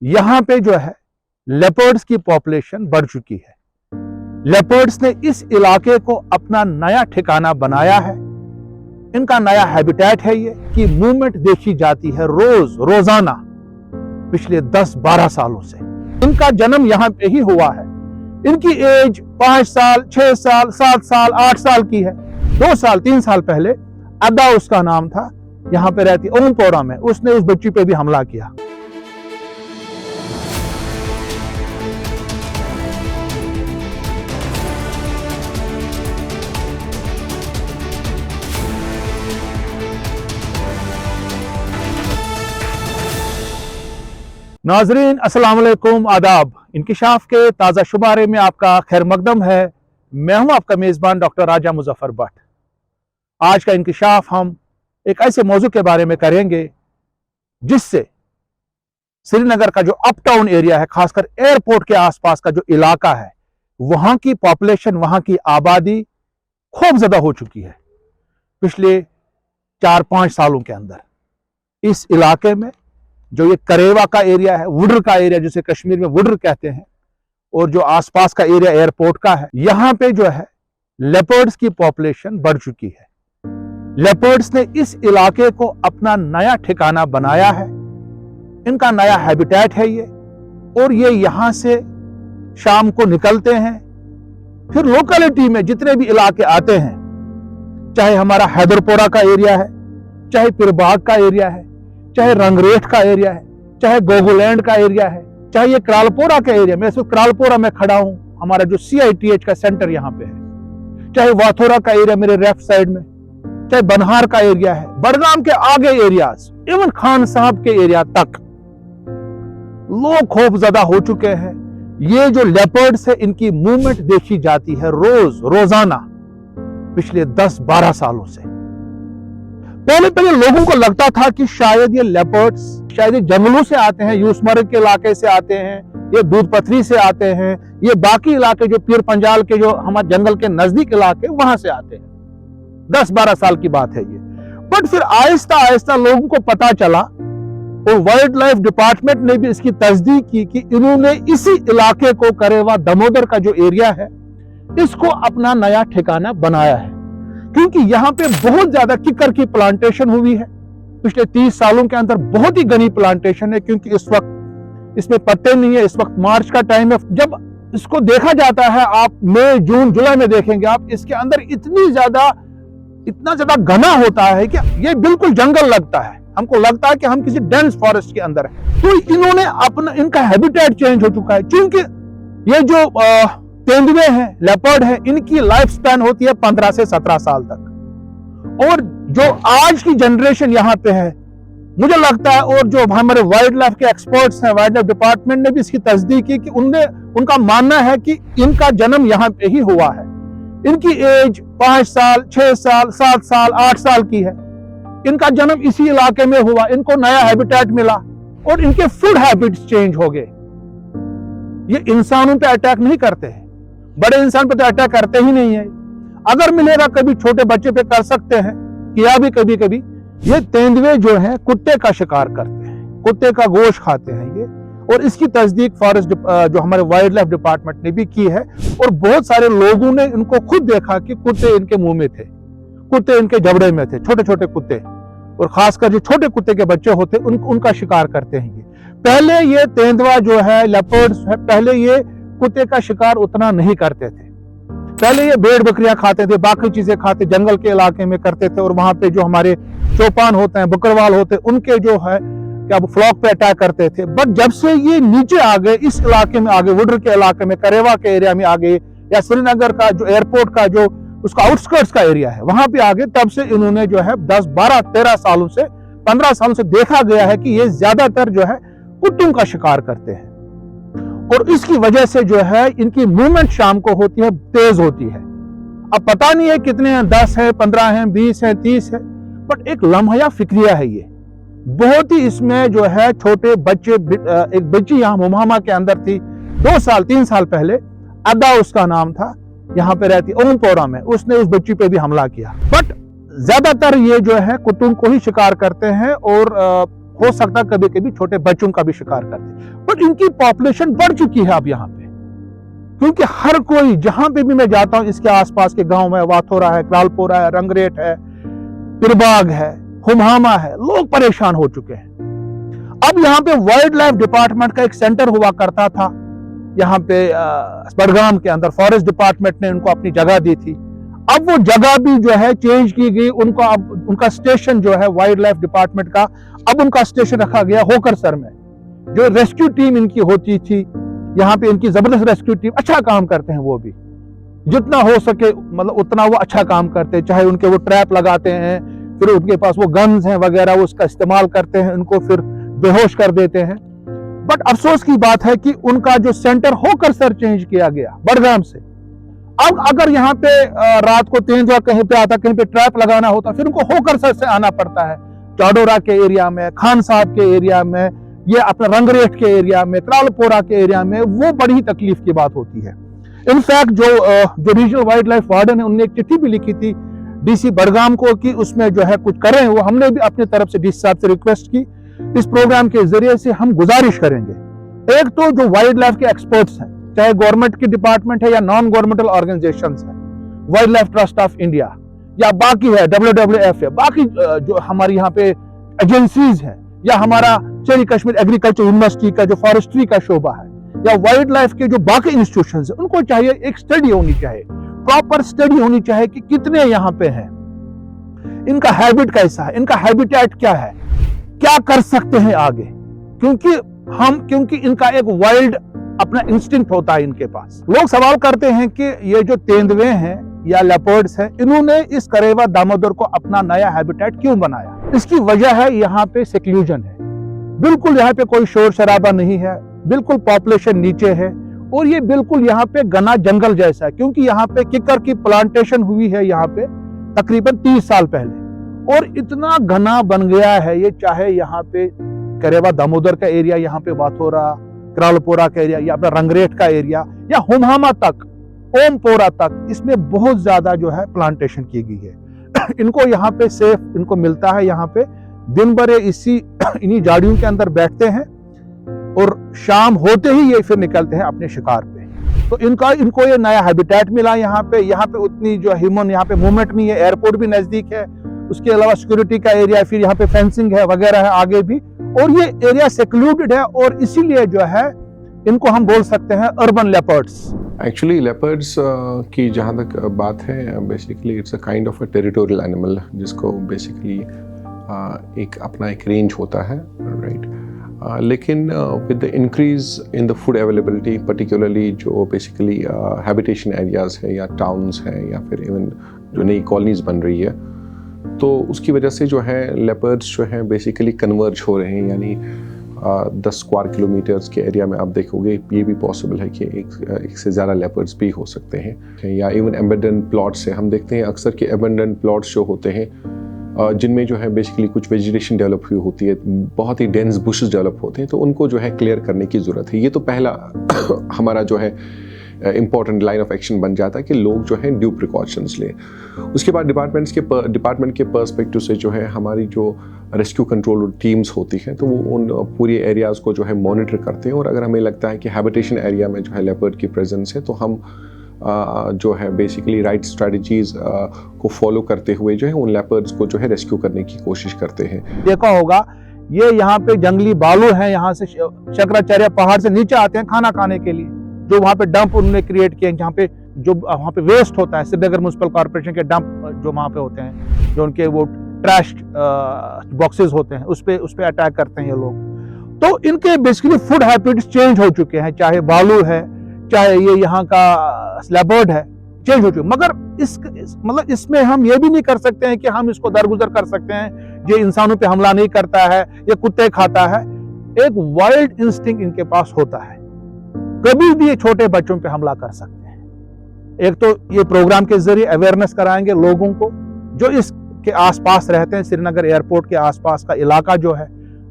यहाँ पे जो है लेपर्ड्स की पॉपुलेशन बढ़ चुकी है। लेपर्ड्स ने इस इलाके को अपना नया ठिकाना बनाया है। इनका नया हैबिटेट है ये कि मूवमेंट देखी जाती है रोजाना पिछले 10-12 सालों से। इनका जन्म यहाँ पे ही हुआ है। इनकी एज 5 साल, 6 साल, 7 साल, 8 साल की है। 2 साल, 3 साल पहले अदा उसका नाम था, यहाँ पे रहती ओमपोरा में, उसने उस बच्ची पे भी हमला किया। नाजरीन अस्सलाम वालेकुम, आदाब। इंकिशाफ के ताज़ा शुमारे में आपका खैर मकदम है। मैं हूं आपका मेज़बान डॉक्टर राजा मुजफ्फर भट्ट। आज का इंकिशाफ हम एक ऐसे मौजू के बारे में करेंगे जिससे श्रीनगर का जो अपटाउन एरिया है, खासकर एयरपोर्ट के आसपास का जो इलाका है, वहां की पॉपुलेशन, वहां की आबादी खौफजदा हो चुकी है। पिछले 4-5 सालों के अंदर इस इलाके में जो ये करेवा का एरिया है, वुडर का एरिया जिसे कश्मीर में वुडर कहते हैं, और जो आसपास का एरिया एयरपोर्ट का है, यहां पे जो है लेपर्ड्स की पॉपुलेशन बढ़ चुकी है। लेपर्ड्स ने इस इलाके को अपना नया ठिकाना बनाया है। इनका नया हैबिटेट है ये, और ये यहां से शाम को निकलते हैं, फिर लोकेलिटी में जितने भी इलाके आते हैं, चाहे हमारा हैदरपोरा का एरिया है, चाहे पिरबाग का एरिया है, चाहे रंगरेठ का एरिया है, चाहे गोगोलैंड का एरिया है, चाहे ये क्रालपोरा का एरिया, मैं सिर्फ क्रालपोरा में खड़ा हूं, हमारा जो CITH का सेंटर यहां पे है, चाहे वाथोरा का एरिया मेरे लेफ्ट साइड में, चाहे बनहार का एरिया है, बड़गाम के आगे एरियाज, इवन खान साहब के एरिया तक लोग खौफजदा हो चुके हैं। ये जो लेपर्ड्स है, इनकी मूवमेंट देखी जाती है रोजाना पिछले 10-12 सालों से। पहले लोगों को लगता था कि शायद ये लेपर्ड्स शायद ये जंगलों से आते हैं, यूसमर्ग के इलाके से आते हैं, ये दूध पथरी से आते हैं, ये बाकी इलाके जो पीर पंजाल के जो हमारे जंगल के नजदीक इलाके वहां से आते हैं। 10-12 साल की बात है ये। बट फिर आहिस्ता आहिस्ता लोगों को पता चला, और वाइल्ड लाइफ डिपार्टमेंट ने भी इसकी तस्दीक की कि इन्होंने इसी इलाके को, करेवा दामोदर का जो एरिया है, इसको अपना नया ठिकाना बनाया है। क्योंकि यहाँ पे बहुत ज्यादा किकर की प्लांटेशन हुई है पिछले 30 सालों के अंदर, बहुत ही घनी प्लांटेशन है। क्योंकि इस वक्त इसमें पत्ते नहीं है, इस वक्त मार्च का टाइम है। जब इसको देखा जाता है, आप मई, जून, जुलाई में देखेंगे आप, इसके अंदर इतना ज्यादा घना होता है कि ये बिल्कुल जंगल लगता है। हमको लगता है कि हम किसी डेंस फॉरेस्ट के अंदर है। तो इन्होंने इनका हैबिटेट चेंज हो चुका है। क्योंकि ये जो तेंदुए हैं, लेपर्ड है, इनकी लाइफ स्पैन होती है 15 से 17 साल तक। और जो आज की जनरेशन यहाँ पे है, मुझे लगता है, और जो हमारे वाइल्ड लाइफ के एक्सपर्ट्स हैं, वाइल्ड लाइफ डिपार्टमेंट ने भी इसकी तस्दीक की कि उनका मानना है कि इनका जन्म यहाँ पे ही हुआ है। इनकी एज 5 साल, 6 साल, 7 साल, 8 साल की है। इनका जन्म इसी इलाके में हुआ, इनको नया हैबिटेट मिला, और इनके फूड हैबिट्स चेंज हो गए। ये इंसानों पे अटैक नहीं करते हैं, बड़े इंसान पे तो अटैक करते ही नहीं है। अगर मिलेगा कभी छोटे बच्चे पे कर सकते हैं, किया भी कभी कभी। ये तेंदुए जो हैं कुत्ते का शिकार करते हैं, कुत्ते का गोश्त खाते हैं ये, और इसकी तस्दीक फॉरेस्ट जो हमारे वाइल्ड लाइफ डिपार्टमेंट ने भी की है। और बहुत सारे लोगों ने इनको खुद देखा कि कुत्ते इनके मुंह में थे, कुत्ते इनके जबड़े में थे, छोटे छोटे कुत्ते, और खासकर जो छोटे कुत्ते के बच्चे होते उनका शिकार करते हैं ये। पहले ये तेंदुआ जो है, लेपर्ड्स है, पहले ये कुत्ते का शिकार उतना नहीं करते थे। पहले ये भेड़ बकरियां खाते थे, बाकी चीजें खाते, जंगल के इलाके में करते थे, और वहां पे जो हमारे चौपान होते हैं, बकरवाल होते हैं, उनके जो है क्या फ्लॉक पे अटैक करते थे। बट जब से ये नीचे आ गए, इस इलाके में आ गए, वुडर के इलाके में, करेवा के एरिया में आ गए, या श्रीनगर का जो एयरपोर्ट का जो उसका आउटस्कर्ट्स का एरिया है, वहां पे आ गए, तब से इन्होंने जो है 10-12-13 सालों से, 15 सालों से देखा गया है कि ये ज्यादातर जो है कुत्तों का शिकार करते हैं। और इसकी वजह से जो है इनकी मूवमेंट शाम को होती है, तेज होती है। अब पता नहीं है कितने हैं, 10 है, 15 है, 20 है, 30 है, बट एक लम्हा फिक्रिया है ये। बहुत ही इसमें जो है छोटे बच्चे, एक बच्ची यहाँ मोमामा के अंदर थी 2 साल 3 साल पहले, अदा उसका नाम था, यहाँ पे रहती ओमपोरा में, उसने उस बच्ची पे भी हमला किया। बट ज्यादातर ये जो है कुत्तों को ही शिकार करते हैं, और हो सकता है कभी कभी छोटे बच्चों का भी शिकार करते, बट इनकी पॉपुलेशन बढ़ चुकी है अब यहाँ पे, क्योंकि हर कोई जहां पे भी मैं जाता हूं इसके आसपास के गांव में, वाथोरा है, क्रालपोरा है, रंगरेट है, पिरबाग है, हुमहामा है, लोग परेशान हो चुके हैं। अब यहाँ पे वाइल्ड लाइफ डिपार्टमेंट का एक सेंटर हुआ करता था यहाँ पे बडगाम के अंदर, फॉरेस्ट डिपार्टमेंट ने उनको अपनी जगह दी थी। अब वो जगह भी जो है चेंज की गई, उनको अब उनका स्टेशन जो है वाइल्ड लाइफ डिपार्टमेंट का, अब उनका स्टेशन रखा गया होकरसर में। जो रेस्क्यू टीम इनकी होती थी यहाँ पे, इनकी जबरदस्त रेस्क्यू टीम, अच्छा काम करते हैं वो भी, जितना हो सके मतलब उतना वो अच्छा काम करते हैं। चाहे उनके वो ट्रैप लगाते हैं, फिर उनके पास वो गन्स हैं वगैरह, उसका इस्तेमाल करते हैं, उनको फिर बेहोश कर देते हैं। बट अफसोस की बात है कि उनका जो सेंटर होकरसर चेंज किया गया बडगाम से। अब अगर यहाँ पे रात को तेंदुआ कहीं पे आता, कहीं पे ट्रैप लगाना होता, फिर उनको होकरसर से आना पड़ता है। चाडोरा के एरिया में, खान साहब के एरिया में, ये अपना रंगरेट के एरिया में, क्रालपोरा के एरिया में, वो बड़ी तकलीफ की बात होती है। इनफैक्ट जो रीजनल वाइल्ड लाइफ वार्डन है, उन्होंने एक चिट्ठी भी लिखी थी डीसी बडगाम को कि उसमें जो है कुछ करें। वो हमने भी अपनी तरफ से डीसी साहब से रिक्वेस्ट की, इस प्रोग्राम के जरिए से हम गुजारिश करेंगे, एक तो जो वाइल्ड लाइफ के एक्सपर्ट्स हैं, चाहे गवर्नमेंट की डिपार्टमेंट है या नॉन गवर्नमेंटल ऑर्गेनाइजेशंस है, wild life trust of India या बाकी है WWF है, बाकी जो हमारी यहाँ पे एजेंसीज हैं, या हमारा शेरी कश्मीर एग्रीकल्चर यूनिवर्सिटी का जो फॉरेस्ट्री का शोबा है, या वाइल्ड लाइफ के जो बाकी इंस्टीट्यूशंस हैं, उनको चाहिए एक स्टडी होनी चाहिए, प्रॉपर स्टडी होनी चाहिए कि कितने यहाँ पे हैं, इनका हैबिट कैसा है, इनका हैबिटेट क्या है, क्या कर सकते हैं आगे। क्योंकि इनका एक वाइल्ड अपना इंस्टिंक्ट होता है इनके पास। लोग सवाल करते हैं कि ये जो तेंदुए हैं या लेपर्ड्स हैं, इन्होंने इस करेवा दामोदर को अपना नया हैबिटेट क्यों बनाया। इसकी वजह है यहाँ पे सेक्लूजन है, बिल्कुल यहाँ पे कोई शोर शराबा नहीं है, बिल्कुल पॉपुलेशन नीचे है, और ये बिल्कुल यहाँ पे घना जंगल जैसा है। क्योंकि यहाँ पे किकर की प्लांटेशन हुई है यहाँ पे तकरीबन 30 साल पहले, और इतना घना बन गया है ये, चाहे यहाँ पे करेवा दामोदर का एरिया, यहाँ पे वाथोरा क्रालपोरा का एरिया, या अपना रंगरेट का एरिया, या हुमहामा तक, ओमपोरा तक, इसमें बहुत ज्यादा जो है प्लांटेशन की गई है। इनको यहाँ पे सेफ इनको मिलता है, यहाँ पे दिन भर इन्हीं झाड़ियों के अंदर बैठते हैं, और शाम होते ही ये फिर निकलते हैं अपने शिकार पे। तो इनको ये नया हैबिटेट मिला यहाँ पे उतनी जो ह्यूमन यहाँ पे मूवमेंट नहीं है, एयरपोर्ट भी नजदीक है, उसके अलावा सिक्योरिटी का एरिया, फिर यहाँ पे फेंसिंग है वगैरह है आगे भी, और ये एरिया सेक्लूडेड है, और इसीलिए जो है इनको हम बोल सकते हैं अर्बन लेपर्ड्स। एक्चुअली लेपर्ड्स की जहाँ तक बात है, basically it's a kind of a territorial animal, जिसको बेसिकली एक रेंज होता है, राइट। लेकिन with the increase in the food availability, particularly जो बेसिकली हैबिटेशन एरियाज है या टाउन्स हैं, या फिर इवन जो नई कॉलोनीज बन रही है, तो उसकी वजह से जो है लेपर्ड्स जो हैं बेसिकली कन्वर्ज हो रहे हैं। यानी 10 स्क्वायर किलोमीटर्स के एरिया में आप देखोगे ये भी पॉसिबल है कि एक से ज़्यादा लेपर्ड्स भी हो सकते हैं। या इवन एबंडन प्लॉट्स है, हम देखते हैं अक्सर कि एबंडन प्लॉट्स जो होते हैं जिनमें जो है बेसिकली कुछ वेजिटेशन डेवलप हुई होती है, बहुत ही डेंस बुशेस डेवलप होते हैं, तो उनको जो है क्लियर करने की ज़रूरत है। ये तो पहला हमारा जो है इम्पॉर्टेंट लाइन ऑफ एक्शन बन जाता है कि लोग जो है ड्यू प्रिकॉशंस लें। उसके बाद डिपार्टमेंट के पर्सपेक्टिव से जो है हमारी जो रेस्क्यू कंट्रोल टीम्स होती हैं, तो वो उन पूरे एरियाज़ को जो है मॉनिटर करते हैं, और अगर हमें लगता है कि हैबिटेशन एरिया में जो है लेपर्ड की प्रेजेंस है, तो हम जो है बेसिकली राइट स्ट्रेटजीज को फॉलो करते हुए जो है उन लेपर्ड्स को जो है रेस्क्यू करने की कोशिश करते हैं। देखा होगा ये यहाँ पे जंगली बालू है, यहाँ से शंकराचार्य पहाड़ से नीचे आते हैं खाना खाने के लिए, जो वहाँ पे डंप उन्होंने क्रिएट किए, जहाँ पे जो वहाँ पे वेस्ट होता है, श्रीनगर म्युनिसिपल कॉर्पोरेशन के डंप जो वहाँ पे होते हैं, जो उनके वो ट्रैश बॉक्सेस होते हैं, उस पे अटैक करते हैं ये लोग। तो इनके बेसिकली फूड हैबिट्स चेंज हो चुके हैं, चाहे बालू है, चाहे ये यहाँ का लेपर्ड है, चेंज हो चुके। मगर मतलब इसमें हम ये भी नहीं कर सकते हैं कि हम इसको दरगुजर कर सकते हैं, ये इंसानों पे हमला नहीं करता है, ये कुत्ते खाता है। एक वाइल्ड इंस्टिंक्ट इनके पास होता है, कभी भी ये छोटे बच्चों पे हमला कर सकते हैं। एक तो ये प्रोग्राम के जरिए अवेयरनेस कराएंगे लोगों को जो इसके आसपास रहते हैं, श्रीनगर एयरपोर्ट के आसपास का इलाका जो है,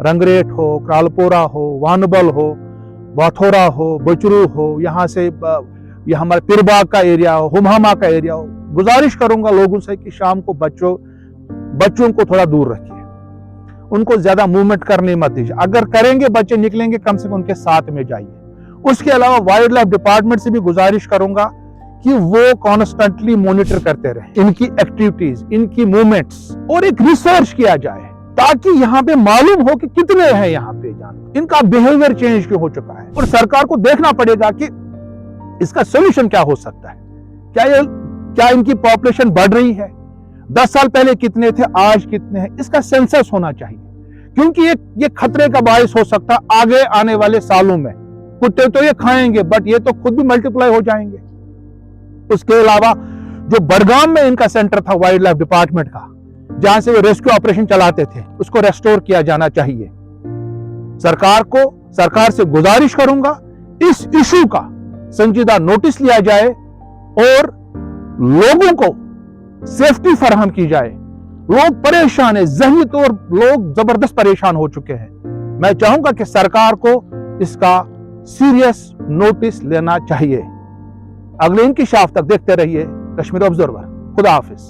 रंगरेट हो, क्रालपोरा हो, वानबल हो, वाथोरा हो, बचरू हो, यहाँ से ये हमारे पिरबाग का एरिया हो, हुमहामा का एरिया हो। गुजारिश करूंगा लोगों से कि शाम को बच्चों को थोड़ा दूर रखिए, उनको ज्यादा मूवमेंट करने मत दीजिए। अगर करेंगे बच्चे निकलेंगे, कम से कम उनके साथ में जाइए। उसके अलावा वाइल्ड लाइफ डिपार्टमेंट से भी गुजारिश करूंगा कि वो कॉन्स्टेंटली मॉनिटर करते रहे इनकी एक्टिविटीज, इनकी मूवमेंट्स, और एक रिसर्च किया जाए ताकि यहाँ पे मालूम हो कि कितने हैं यहाँ पे जानवर, इनका बिहेवियर चेंज क्यों हो चुका है। और सरकार को देखना पड़ेगा कि इसका सोल्यूशन क्या हो सकता है। क्या इनकी पॉपुलेशन बढ़ रही है? 10 साल पहले कितने थे, आज कितने हैं? इसका सेंसस होना चाहिए, क्योंकि ये खतरे का बायस हो सकता है आगे आने वाले सालों में। कुत्ते तो ये खाएंगे, बट ये तो खुद भी मल्टीप्लाई हो जाएंगे। उसके अलावा जो बडगाम में इनका सेंटर था वाइल्ड लाइफ डिपार्टमेंट का, जहां से वो रेस्क्यू ऑपरेशन चलाते थे, उसको रेस्टोर किया जाना चाहिए। सरकार से गुजारिश करूंगा इस इशू का संजीदा नोटिस लिया जाए और लोगों को सेफ्टी फराहम की जाए। लोग परेशान है, ज़हनी तौर लोग जबरदस्त परेशान हो चुके हैं। मैं चाहूंगा कि सरकार को इसका सीरियस नोटिस लेना चाहिए। अगले इंकिशाफ तक देखते रहिए कश्मीर ऑब्जर्वर। खुदा हाफिज।